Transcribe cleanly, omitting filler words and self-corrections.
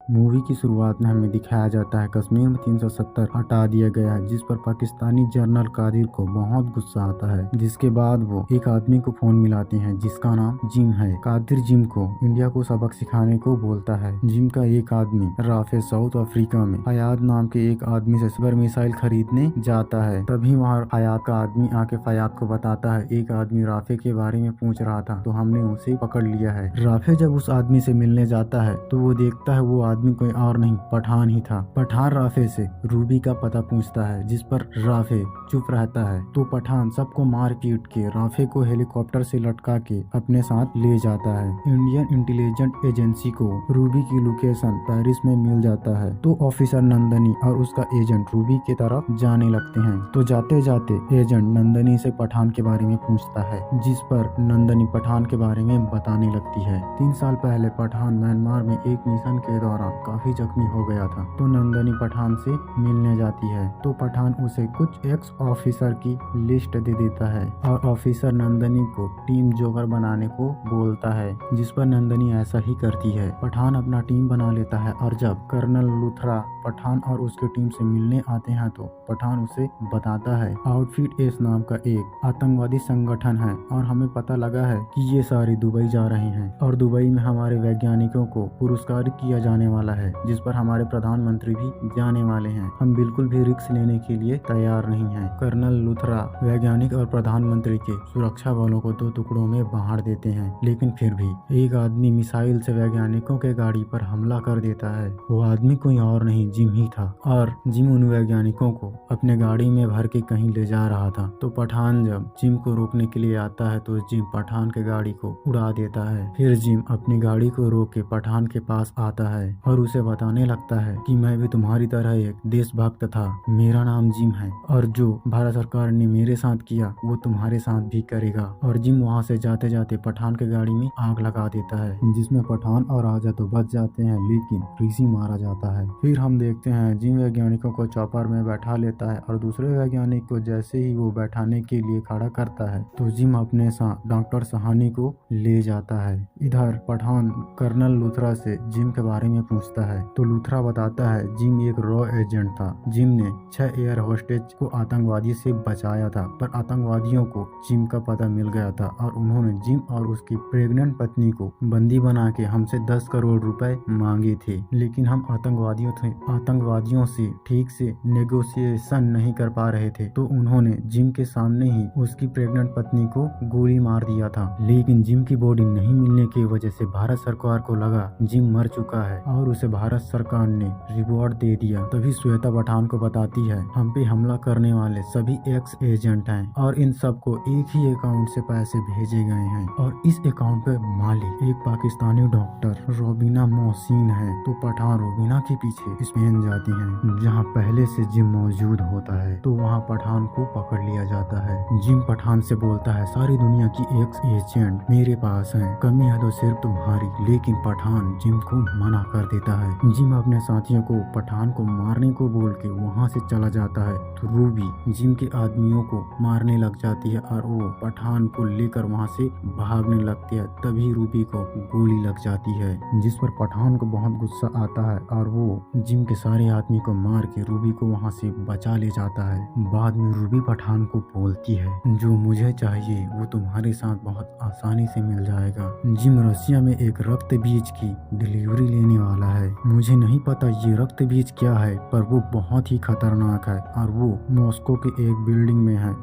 Movie की शुरुआत में हमें दिखाया जाता है कश्मीर में 370 हटा दिया गया है, जिस पर पाकिस्तानी जनरल कादिर को बहुत गुस्सा आता है। जिसके बाद वो एक आदमी को फोन मिलाते हैं जिसका नाम जिम है। कादिर जिम को इंडिया को सबक सिखाने को बोलता है। जिम का एक आदमी राफे साउथ अफ्रीका में फयाद नाम के एक आदमी से सुपर मिसाइल खरीदने जाता है। तभी वहाँ फयाद का आदमी आके फयाद को बताता है एक आदमी राफे के बारे में पूछ रहा था तो हमने उसे पकड़ लिया है। राफे जब उस आदमी से मिलने जाता है तो वो देखता है वो आदमी कोई और नहीं पठान ही था। पठान राफे से रूबी का पता पूछता है जिस पर राफे चुप रहता है। तो पठान सबको मार पीट के राफे को हेलीकॉप्टर से लटका के अपने साथ ले जाता है। इंडियन इंटेलिजेंस एजेंसी को रूबी की लोकेशन पेरिस में मिल जाता है तो ऑफिसर नंदनी और उसका एजेंट रूबी की तरफ जाने लगते हैं। तो जाते जाते एजेंट नंदनी से पठान के बारे में पूछता है जिस पर नंदनी पठान के बारे में बताने लगती है। 3 साल पहले पठान म्यांमार में एक मिशन के दौरान काफी जख्मी हो गया था तो नंदनी पठान से मिलने जाती है। तो पठान उसे कुछ एक्स ऑफिसर की लिस्ट दे देता है और ऑफिसर नंदनी को टीम जोकर बनाने को बोलता है जिस पर नंदनी ऐसा ही करती है। पठान अपना टीम बना लेता है और जब कर्नल लूथरा पठान और उसकी टीम से मिलने आते हैं तो पठान उसे बताता है आउटफिट एस नाम का एक आतंकवादी संगठन है और हमें पता लगा है कि ये सारे दुबई जा रहे हैं और दुबई में हमारे वैज्ञानिकों को पुरस्कारित किया जाने वाला है जिस पर हमारे प्रधानमंत्री भी जाने वाले हैं। हम बिल्कुल भी रिस्क लेने के लिए तैयार नहीं हैं। कर्नल लूथरा वैज्ञानिक और प्रधानमंत्री के सुरक्षा बलों को 2 टुकड़ों में बांट देते हैं, लेकिन फिर भी एक आदमी मिसाइल से वैज्ञानिकों के गाड़ी पर हमला कर देता है। वो आदमी कोई और नहीं जिम ही था और जिम उन वैज्ञानिकों को अपने गाड़ी में भर के कहीं ले जा रहा था। तो पठान जब जिम को रोकने के लिए आता है तो जिम पठान के गाड़ी को उड़ा देता है। फिर जिम अपनी गाड़ी को रोक के पठान के पास आता है और उसे बताने लगता है कि मैं भी तुम्हारी तरह एक देशभक्त था, मेरा नाम जिम है और जो भारत सरकार ने मेरे साथ किया वो तुम्हारे साथ भी करेगा। और जिम वहाँ से जाते जाते पठान के गाड़ी में आग लगा देता है जिसमें पठान और राजा तो बच जाते हैं लेकिन ऋषि मारा जाता है। फिर हम देखते हैं जिम वैज्ञानिकों को चॉपर में बैठा लेता है और दूसरे वैज्ञानिक को जैसे ही वो बैठाने के लिए खड़ा करता है तो जिम अपने साथ डॉक्टर सहानी को ले जाता है। इधर पठान कर्नल लूथरा से जिम के बारे में पूछता है तो लूथरा बताता है जिम एक रॉ एजेंट था। जिम ने 6 एयर होस्टेज को आतंकवादी से बचाया था पर आतंकवादियों को जिम का पता मिल गया था और उन्होंने जिम और उसकी प्रेग्नेंट पत्नी को बंदी बना के हमसे 10 करोड़ रुपए मांगे थे, लेकिन हम आतंकवादियों से ठीक से नेगोशिएशन नहीं कर पा रहे थे तो उन्होंने जिम के सामने ही उसकी प्रेग्नेंट पत्नी को गोली मार दिया था। लेकिन जिम की बॉडी नहीं मिलने की वजह से भारत सरकार को लगा जिम मर चुका है और उसे भारत सरकार ने रिवॉर्ड दे दिया। तभी श्वेता पठान को बताती है हम पे हमला करने वाले सभी एक्स एजेंट हैं और इन सबको एक ही अकाउंट से पैसे भेजे गए हैं और इस अकाउंट पे मालिक एक पाकिस्तानी डॉक्टर रोबिना मोहसिन है। तो पठान रोबिना के पीछे स्पेन जाती हैं जहाँ पहले से जिम मौजूद होता है तो वहाँ पठान को पकड़ लिया जाता है। जिम पठान से बोलता है सारी दुनिया की एक्स एजेंट मेरे पास है, कमी है तो सिर्फ तुम्हारी। लेकिन पठान जिम को मना कर देता है। जिम अपने साथियों को पठान को मारने को बोल के वहाँ से चला जाता है तो रूबी जिम के आदमियों को मारने लग जाती है और वो पठान को लेकर वहाँ से भागने लगती है। तभी रूबी को गोली लग जाती है जिस पर पठान को बहुत गुस्सा आता है और वो जिम के सारे आदमी को मार के रूबी को वहाँ से बचा ले जाता है। बाद में रूबी पठान को बोलती है जो मुझे चाहिए वो तुम्हारे साथ बहुत आसानी से मिल जाएगा। जिम रशिया में एक रक्त बीज की डिलीवरी लेने वाला है। मुझे नहीं पता ये रक्त बीज क्या है पर वो बहुत ही खतरनाक है और वो मॉस्को के एक बिल्डिंग में है